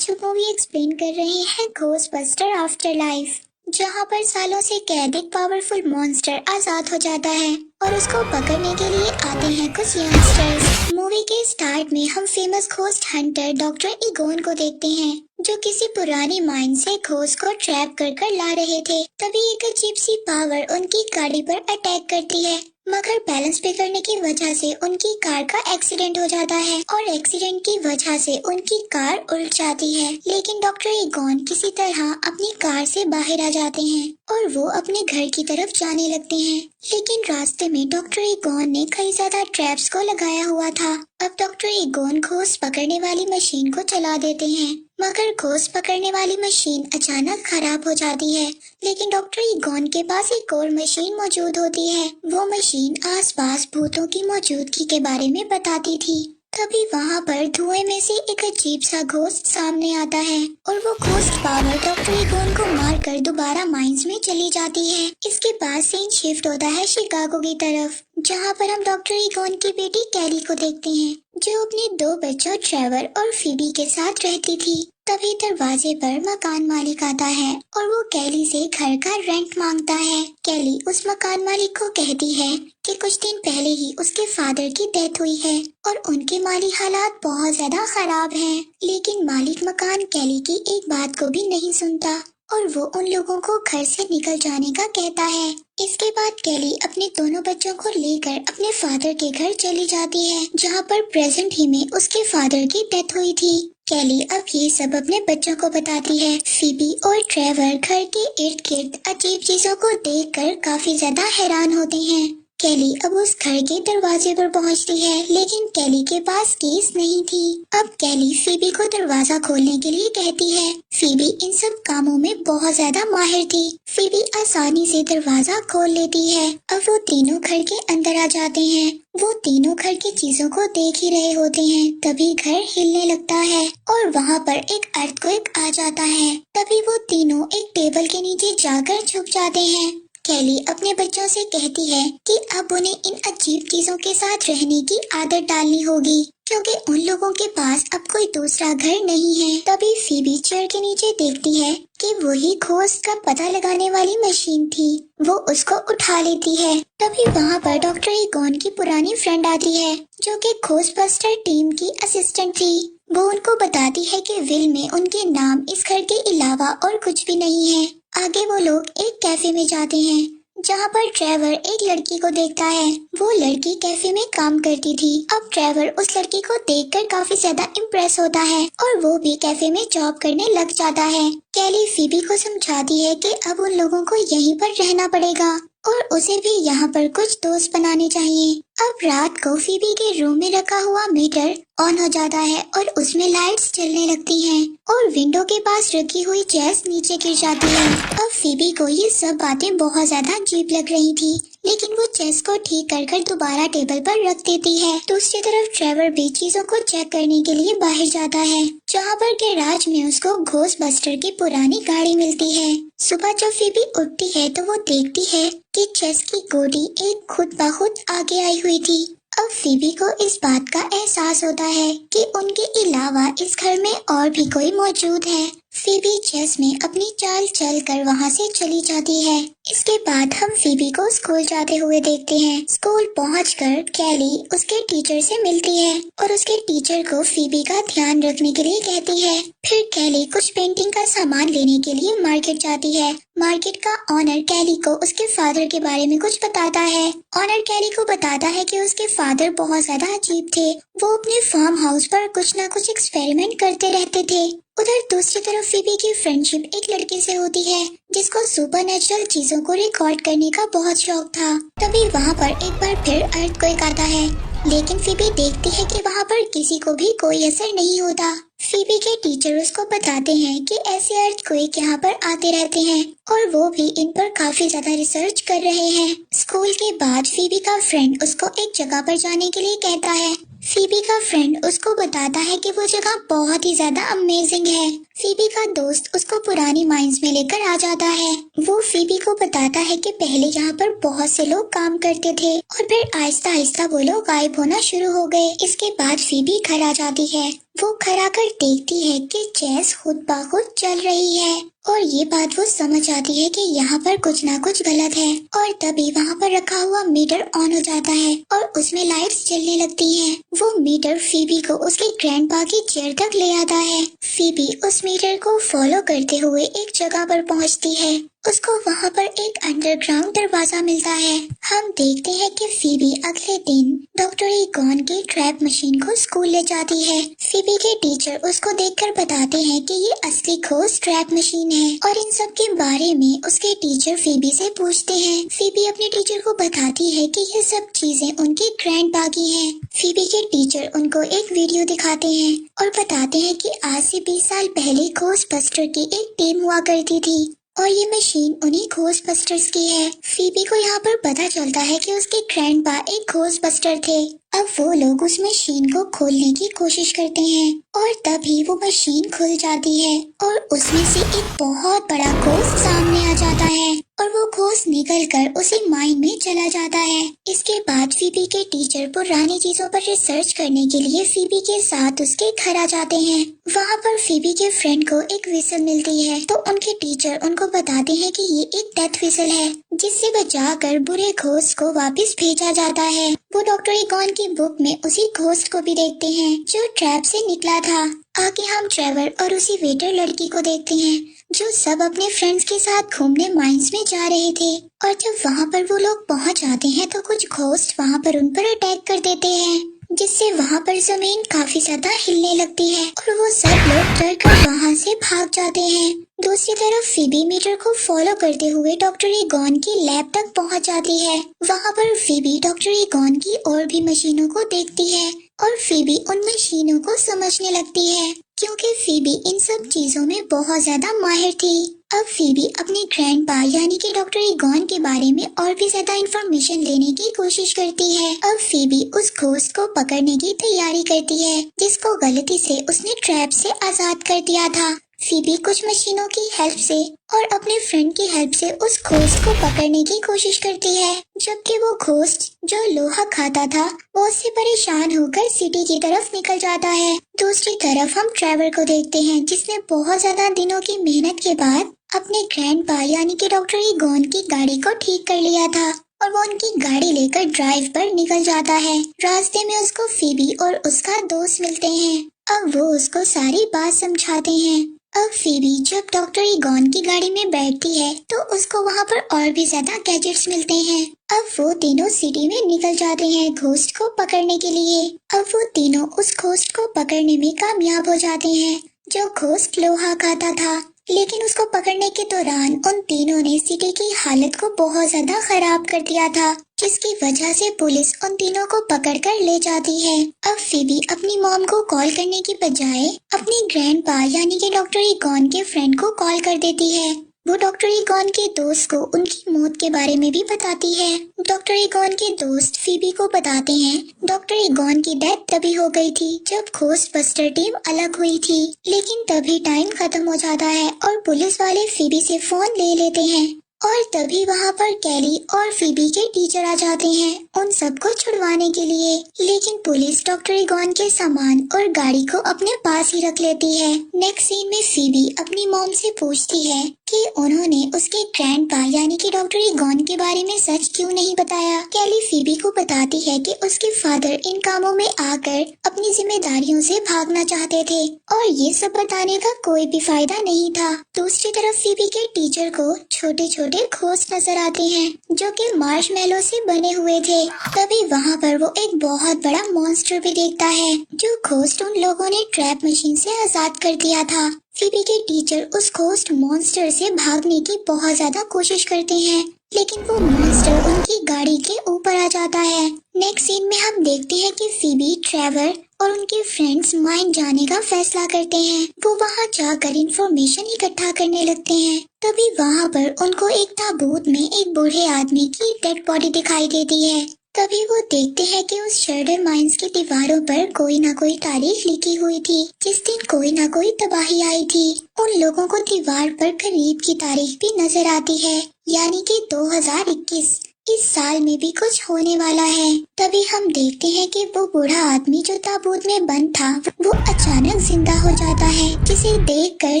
आज हम movie explain कर रहे हैं घोस्टबस्टर आफ्टर लाइफ, जहां पर सालों से कैद एक पावरफुल मॉन्स्टर आजाद हो जाता है और उसको पकड़ने के लिए आते हैं कुछ यंगस्टर्स। मूवी के स्टार्ट में हम फेमस घोस्ट हंटर डॉक्टर इगोन को देखते हैं, जो किसी पुरानी माइन से घोस्ट को ट्रैप कर कर ला रहे थे। तभी एक अजीब सी पावर उनकी गाड़ी पर अटैक करती है, मगर बैलेंस बिगड़ने की वजह से उनकी कार का एक्सीडेंट हो जाता है और एक्सीडेंट की वजह से उनकी कार उल्ट जाती है। लेकिन डॉक्टर इगोन किसी तरह अपनी कार से बाहर आ जाते हैं और वो अपने घर की तरफ जाने लगते हैं। लेकिन रास्ते में डॉक्टर इगोन ने कई ज्यादा ट्रैप्स को लगाया हुआ था। अब डॉक्टर इगोन घोस्ट पकड़ने वाली मशीन को चला देते हैं, मगर घोस्ट पकड़ने वाली मशीन अचानक खराब हो जाती है। लेकिन डॉक्टर इगोन के पास एक और मशीन मौजूद होती है। वो मशीन आसपास भूतों की मौजूदगी के बारे में बताती थी। तभी वहाँ पर धुएं में से एक अजीब सा घोस्ट सामने आता है और वो घोस्ट पावर डॉक्टर इगोन को मारकर दोबारा माइंस में चली जाती है। इसके बाद सीन शिफ्ट होता है शिकागो की तरफ, जहाँ पर हम डॉक्टर इगोन की बेटी कैली को देखते हैं, जो अपने दो बच्चों ट्रेवर और फीबी के साथ रहती थी। तभी दरवाजे पर मकान मालिक आता है और वो कैली से घर का रेंट मांगता है। कैली उस मकान मालिक को कहती है कि कुछ दिन पहले ही उसके फादर की डेथ हुई है और उनके माली हालात बहुत ज्यादा खराब हैं। लेकिन मालिक मकान कैली की एक बात को भी नहीं सुनता और वो उन लोगों को घर से निकल जाने का कहता है। इसके बाद कैली अपने दोनों बच्चों को लेकर अपने फादर के घर चली जाती है, जहाँ पर प्रेजेंट ही में उसके फादर की डेथ हुई थी। कैली अब ये सब अपने बच्चों को बताती है। फीबी और ट्रेवर घर के इर्द गिर्द अजीब चीजों को देखकर काफी ज्यादा हैरान होते हैं। कैली अब उस घर के दरवाजे पर पहुंचती है, लेकिन कैली के पास कीज नहीं थी। अब कैली फीबी को दरवाजा खोलने के लिए कहती है। फीबी इन सब कामों में बहुत ज्यादा माहिर थी। फीबी आसानी से दरवाजा खोल लेती है। अब वो तीनों घर के अंदर आ जाते हैं। वो तीनों घर की चीजों को देख ही रहे होते हैं, तभी घर हिलने लगता है और वहाँ पर एक अर्थक्वेक आ जाता है। तभी वो तीनों एक टेबल के नीचे जाकर छुप जाते हैं। कैली अपने बच्चों से कहती है कि अब उन्हें इन अजीब चीजों के साथ रहने की आदत डालनी होगी, क्योंकि उन लोगों के पास अब कोई दूसरा घर नहीं है। तभी फीबी चेयर के नीचे देखती है कि वही घोस्ट का पता लगाने वाली मशीन थी। वो उसको उठा लेती है। तभी वहाँ पर डॉक्टर इगोन की पुरानी फ्रेंड आती है, जो कि घोस्टबस्टर टीम की असिस्टेंट थी। वो उनको बताती है कि विल में उनके नाम इस घर के अलावा और कुछ भी नहीं है। आगे वो लोग एक कैफे में जाते हैं, जहाँ पर ट्रेवर एक लड़की को देखता है। वो लड़की कैफे में काम करती थी। अब ट्रेवर उस लड़की को देखकर काफी ज्यादा इम्प्रेस होता है और वो भी कैफे में जॉब करने लग जाता है। कैली फीबी को समझाती है कि अब उन लोगों को यहीं पर रहना पड़ेगा और उसे भी यहाँ पर कुछ दोस्त बनाने चाहिए। अब रात को फीबी के रूम में रखा हुआ मीटर ऑन हो जाता है और उसमें लाइट्स जलने लगती हैं और विंडो के पास रखी हुई चेस नीचे गिर जाती है। अब फीबी को ये सब बातें बहुत ज्यादा अजीब लग रही थी, लेकिन वो चेस को ठीक कर कर दोबारा टेबल पर रख देती है। दूसरी तरफ ट्रेवर भी चीजों को चेक करने के लिए बाहर जाता है, जहाँ पर गैराज में उसको घोस्टबस्टर की पुरानी गाड़ी मिलती है। सुबह जब फीबी उठती है तो वो देखती है कि चेस की गोटी एक खुद ब खुद आगे आई हुई थी। अब फीबी को इस बात का एहसास होता है कि उनके अलावा इस घर में और भी कोई मौजूद है। फीबी चेस में अपनी चाल चल कर वहाँ से चली जाती है। इसके बाद हम फीबी को स्कूल जाते हुए देखते हैं। स्कूल पहुंचकर कैली उसके टीचर से मिलती है और उसके टीचर को फीबी का ध्यान रखने के लिए कहती है। फिर कैली कुछ पेंटिंग का सामान लेने के लिए मार्केट जाती है। मार्केट का ऑनर कैली को उसके फादर के बारे में कुछ बताता है। ऑनर कैली को बताता है कि उसके फादर बहुत ज्यादा अजीब थे। वो अपने फार्म हाउस पर कुछ न कुछ एक्सपेरिमेंट करते रहते थे। उधर दूसरी तरफ फीबी की फ्रेंडशिप एक लड़के से होती है, जिसको सुपरनेचुरल चीजों को रिकॉर्ड करने का बहुत शौक था। तभी वहाँ पर एक बार फिर अर्थक्वेक आता है, लेकिन फीबी देखती है कि वहाँ पर किसी को भी कोई असर नहीं होता। फीबी के टीचर उसको बताते हैं कि ऐसे अर्थक्वेक यहाँ पर आते रहते हैं और वो भी इन पर काफी ज्यादा रिसर्च कर रहे हैं। स्कूल के बाद फीबी का फ्रेंड उसको एक जगह पर जाने के लिए कहता है। फीबी का फ्रेंड उसको बताता है कि वो जगह बहुत ही ज्यादा अमेजिंग है। फीबी का दोस्त उसको पुरानी माइंस में लेकर आ जाता है। वो फीबी को बताता है कि पहले यहाँ पर बहुत से लोग काम करते थे और फिर आहिस्ता आहिस्ता वो लोग गायब होना शुरू हो गए। इसके बाद फीबी घर आ जाती है। वो घर आकर देखती है कि जैस खुद ब खुद चल रही है और ये बात वो समझ आती है कि यहाँ पर कुछ ना कुछ गलत है। और तभी वहाँ पर रखा हुआ मीटर ऑन हो जाता है और उसमें लाइट्स जलने लगती हैं। वो मीटर फीबी को उसके ग्रैंडपा की चेयर तक ले आता है। फीबी उस मीटर को फॉलो करते हुए एक जगह पर पहुँचती है। उसको वहाँ पर एक अंडरग्राउंड दरवाजा मिलता है। हम देखते हैं कि फीबी अगले दिन डॉक्टर ईगॉन की ट्रैप मशीन को स्कूल ले जाती है। फीबी के टीचर उसको देखकर बताते हैं कि ये असली खोज ट्रैप मशीन है और इन सब के बारे में उसके टीचर फीबी से पूछते हैं। फीबी अपने टीचर को बताती है कि ये सब चीजें उनके ग्रैंडपा की हैं। फीबी के टीचर उनको एक वीडियो दिखाते हैं और बताते हैं कि आज से 20 साल पहले घोस्टबस्टर की एक टीम हुआ करती थी और ये मशीन उन्हीं घोस्टबस्टर्स की है। फीबी को यहाँ पर पता चलता है कि उसके ग्रैंडपा एक घोस्टबस्टर थे। अब वो लोग उस मशीन को खोलने की कोशिश करते हैं और तभी वो मशीन खुल जाती है और उसमें से एक बहुत बड़ा घोस्ट सामने आ जाता है और वो घोस्ट निकलकर उसी माइन में चला जाता है। इसके बाद फीबी के टीचर पुरानी चीजों पर रिसर्च करने के लिए फीबी के साथ उसके घर आ जाते हैं। वहाँ पर फीबी के फ्रेंड को एक विसल मिलती है तो उनके टीचर उनको बताते हैं कि ये एक डेथ विसल है जिससे बचाकर बुरे घोस्ट को वापस भेजा जाता है। वो डॉक्टर ईगॉन की बुक में उसी घोस्ट को भी देखते हैं जो ट्रैप से निकला था। आगे हम ट्रेवर और उसी वेटर लड़की को देखते हैं जो सब अपने फ्रेंड्स के साथ घूमने माइंस में जा रहे थे और जब वहाँ पर वो लोग पहुँच जाते हैं तो कुछ घोस्ट वहाँ पर उन पर अटैक कर देते हैं जिससे वहाँ पर जमीन काफी ज्यादा हिलने लगती है और वो सब लोग डर कर वहाँ से भाग जाते हैं। दूसरी तरफ फीबी मीटर को फॉलो करते हुए डॉक्टर ईगॉन की लैब तक पहुँच जाती है। वहाँ पर फीबी डॉक्टर ईगॉन की और भी मशीनों को देखती है और फीबी उन मशीनों को समझने लगती है क्योंकि फीबी इन सब चीजों में बहुत ज्यादा माहिर थी। अब फीबी अपने ग्रैंडपा यानी कि डॉक्टर ईगॉन के बारे में और भी ज्यादा इंफॉर्मेशन लेने की कोशिश करती है। अब फीबी उस घोस्ट को पकड़ने की तैयारी करती है जिसको गलती से उसने ट्रैप से आजाद कर दिया था। फीबी कुछ मशीनों की हेल्प से और अपने फ्रेंड की हेल्प से उस घोस्ट को पकड़ने की कोशिश करती है जबकि वो घोस्ट जो लोहा खाता था वो उससे परेशान होकर सिटी की तरफ निकल जाता है। दूसरी तरफ हम ट्रेवर को देखते हैं जिसने बहुत ज्यादा दिनों की मेहनत के बाद अपने ग्रैंडपा यानी कि डॉक्टर ईगॉन की गाड़ी को ठीक कर लिया था और वो उनकी गाड़ी लेकर ड्राइव पर निकल जाता है। रास्ते में उसको फीबी और उसका दोस्त मिलते हैं। अब वो उसको सारी बात समझाते हैं। अब फीबी जब डॉक्टर ईगॉन की गाड़ी में बैठती है तो उसको वहाँ पर और भी ज्यादा गैजेट्स मिलते हैं। अब वो तीनों सिटी में निकल जाते हैं घोस्ट को पकड़ने के लिए। अब वो तीनों उस घोस्ट को पकड़ने में कामयाब हो जाते हैं जो घोस्ट लोहा खाता था, लेकिन उसको पकड़ने के दौरान उन तीनों ने सिटी की हालत को बहुत ज्यादा खराब कर दिया था जिसकी वजह से पुलिस उन तीनों को पकड़कर ले जाती है। अब फीबी अपनी मॉम को कॉल करने की बजाय अपने ग्रैंडपा यानी कि डॉक्टर ईगॉन के फ्रेंड को कॉल कर देती है। वो डॉक्टर ईगॉन के दोस्त को उनकी मौत के बारे में भी बताती है। डॉक्टर ईगॉन के दोस्त फीबी को बताते हैं डॉक्टर ईगॉन की डेथ तभी हो गई थी जब घोस्टबस्टर टीम अलग हुई थी, लेकिन तभी टाइम खत्म हो जाता है और पुलिस वाले फीबी से फोन ले लेते हैं और तभी वहाँ पर कैली और फीबी के टीचर आ जाते हैं उन सबको छुड़वाने के लिए, लेकिन पुलिस डॉक्टर ईगॉन के सामान और गाड़ी को अपने पास ही रख लेती है। नेक्स्ट सीन में फीबी अपनी मॉम से पूछती है कि उन्होंने उसके ग्रैंडपा यानी कि डॉक्टर ईगॉन के बारे में सच क्यों नहीं बताया। कैली फीबी को बताती है कि उसके फादर इन कामों में आकर अपनी जिम्मेदारियों से भागना चाहते थे और ये सब बताने का कोई भी फायदा नहीं था। दूसरी तरफ फीबी के टीचर को छोटे छोटे घोस्ट नजर आते हैं जो कि मार्शमैलो से बने हुए थे। तभी वहाँ पर वो एक बहुत बड़ा मॉन्स्टर भी देखता है जो घोस्ट उन लोगों ने ट्रैप मशीन से आजाद कर दिया था। फीबी के टीचर उस घोस्ट मॉन्स्टर से भागने की बहुत ज्यादा कोशिश करते हैं लेकिन वो मॉन्स्टर उनकी गाड़ी के ऊपर आ जाता है। नेक्स्ट सीन में हम देखते हैं कि फीबी, ट्रेवर और उनके फ्रेंड्स माइन जाने का फैसला करते हैं। वो वहाँ जाकर इंफॉर्मेशन इकट्ठा करने लगते हैं। तभी वहाँ पर उनको एक ताबूत में एक बूढ़े आदमी की डेड बॉडी दिखाई देती है तभी वो देखते हैं कि उस शर्डर माइंस की दीवारों पर कोई ना कोई तारीख लिखी हुई थी, जिस दिन कोई ना कोई तबाही आई थी। उन लोगों को दीवार पर करीब की तारीख भी नजर आती है, यानी कि 2021। इस साल में भी कुछ होने वाला है। तभी हम देखते हैं कि वो बूढ़ा आदमी जो ताबूत में बंद था, वो अचानक जिंदा हो जाता है, जिसे देखकर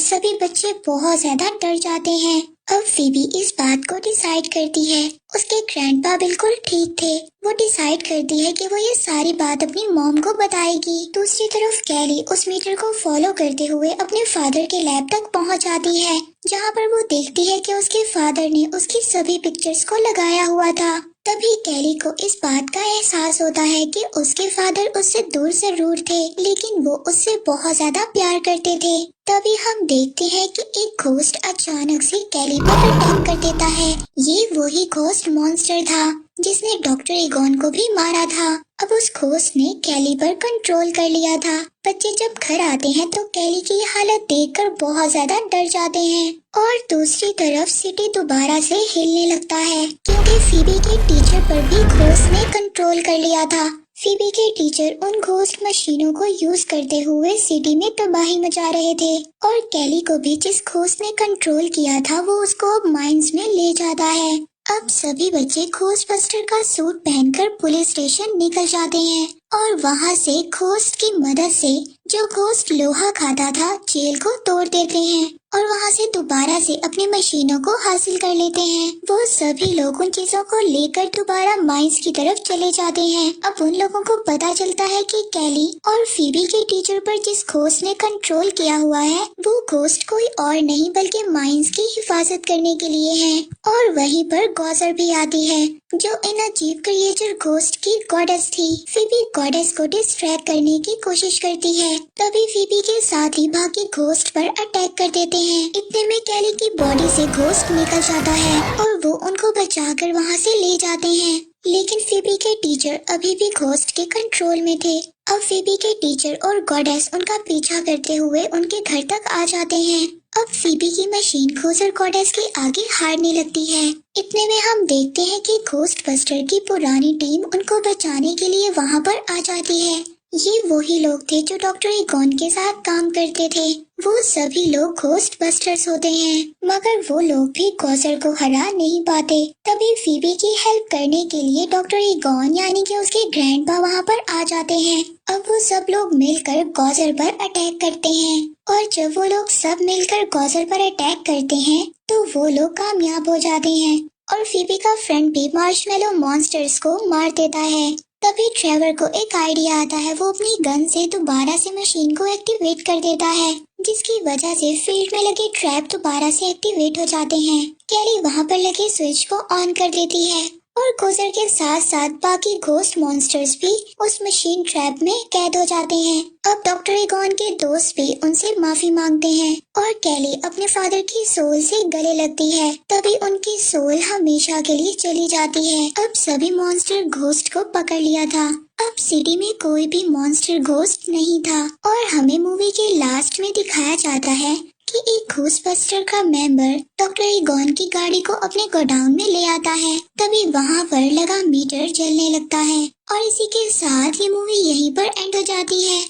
सभी बच्चे बहुत ज्यादा डर जाते हैं। अब फीबी इस बात को डिसाइड करती है। उसके ग्रैंडपा बिल्कुल ठीक थे। वो डिसाइड करती है कि वो ये सारी बात अपनी मॉम को बताएगी। दूसरी तरफ कैली उस मीटर को फॉलो करते हुए अपने फादर के लैब तक पहुंच जाती है, जहां पर वो देखती है कि उसके फादर ने उसकी सभी पिक्चर्स को लगाया हुआ था। तभी कैली को इस बात का एहसास होता है कि उसके फादर उससे दूर जरूर थे, लेकिन वो उससे बहुत ज्यादा प्यार करते थे। तभी हम देखते हैं कि एक घोस्ट अचानक से कैली पर अटैक कर देता है। ये वही घोस्ट मॉन्स्टर था जिसने डॉक्टर ईगोन को भी मारा था। अब उस घोस्ट ने कैली पर कंट्रोल कर लिया था। बच्चे जब घर आते हैं तो कैली की हालत देखकर बहुत ज्यादा डर जाते हैं। और दूसरी तरफ सिटी दोबारा से हिलने लगता है, क्योंकि फीबी के टीचर पर भी घोस्ट ने कंट्रोल कर लिया था। फीबी के टीचर उन घोस्ट मशीनों को यूज करते हुए सिटी में तबाही मचा रहे थे, और कैली को भी जिस घोस्ट ने कंट्रोल किया था वो उसको अब माइंस में ले जाता है। अब सभी बच्चे घोस्टबस्टर का सूट पहनकर पुलिस स्टेशन निकल जाते हैं, और वहाँ से घोस्ट की मदद से जो घोस्ट लोहा खाता था जेल को तोड़ देते हैं, और वहाँ से दोबारा से अपनी मशीनों को हासिल कर लेते हैं। वो सभी लोग उन चीजों को लेकर दोबारा माइंस की तरफ चले जाते हैं। अब उन लोगों को पता चलता है कि कैली और फीबी के टीचर पर जिस घोस्ट ने कंट्रोल किया हुआ है वो घोस्ट कोई और नहीं बल्कि माइंस की हिफाजत करने के लिए है। और वहीं पर गॉजर भी आती है, जो इन अजीब क्रिएचर घोस्ट की गॉडेस थी। फीबी गॉडेस को डिस्ट्रैक्ट करने की कोशिश करती है। तभी फीबी के साथ ही बाकी घोस्ट पर अटैक कर देते हैं। इतने में कैली की बॉडी से घोस्ट निकल जाता है और वो उनको बचाकर वहाँ से ले जाते हैं। लेकिन फीबी के टीचर अभी भी घोस्ट के कंट्रोल में थे। अब फीबी के टीचर और गॉडेस उनका पीछा करते हुए उनके घर तक आ जाते हैं। अब फीबी की मशीन घोस्ट गॉडेस के आगे हारने लगती है। इतने में हम देखते हैं कि घोस्टबस्टर की पुरानी टीम उनको बचाने के लिए वहाँ पर आ जाती है। ये वही लोग थे जो डॉक्टर ईगोन के साथ काम करते थे। वो सभी लोग घोस्टबस्टर्स होते हैं, मगर वो लोग भी गॉजर को हरा नहीं पाते। तभी फीबी की हेल्प करने के लिए डॉक्टर ईगोन यानी कि उसके ग्रैंडपा वहाँ पर आ जाते हैं। अब वो सब लोग मिलकर गॉजर पर अटैक करते हैं, और जब वो लोग सब मिलकर गॉजर पर अटैक करते हैं तो वो लोग कामयाब हो जाते हैं, और फीबी का फ्रेंड भी मार्शमेलो मॉन्स्टर्स को मार देता है। तभी ट्रेवर को एक आइडिया आता है। वो अपनी गन से दोबारा से मशीन को एक्टिवेट कर देता है, जिसकी वजह से फील्ड में लगे ट्रैप दोबारा से एक्टिवेट हो जाते हैं। कैली वहाँ पर लगे स्विच को ऑन कर देती है, और गोजर के साथ साथ बाकी घोस्ट मॉन्स्टर्स भी उस मशीन ट्रैप में कैद हो जाते हैं। अब डॉक्टर ईगोन के दोस्त भी उनसे माफी मांगते हैं, और कैली अपने फादर की सोल से गले लगती है। तभी उनकी सोल हमेशा के लिए चली जाती है। अब सभी मॉन्स्टर घोस्ट को पकड़ लिया था। अब सिटी में कोई भी मॉन्स्टर घोस्ट नहीं था, और हमें मूवी के लास्ट में दिखाया जाता है कि एक घोस्टबस्टर का मेंबर डॉक्टर ईगोन की गाड़ी को अपने गोडाउन में ले आता है। तभी वहाँ पर लगा मीटर जलने लगता है, और इसी के साथ ये मूवी यहीं पर एंड हो जाती है।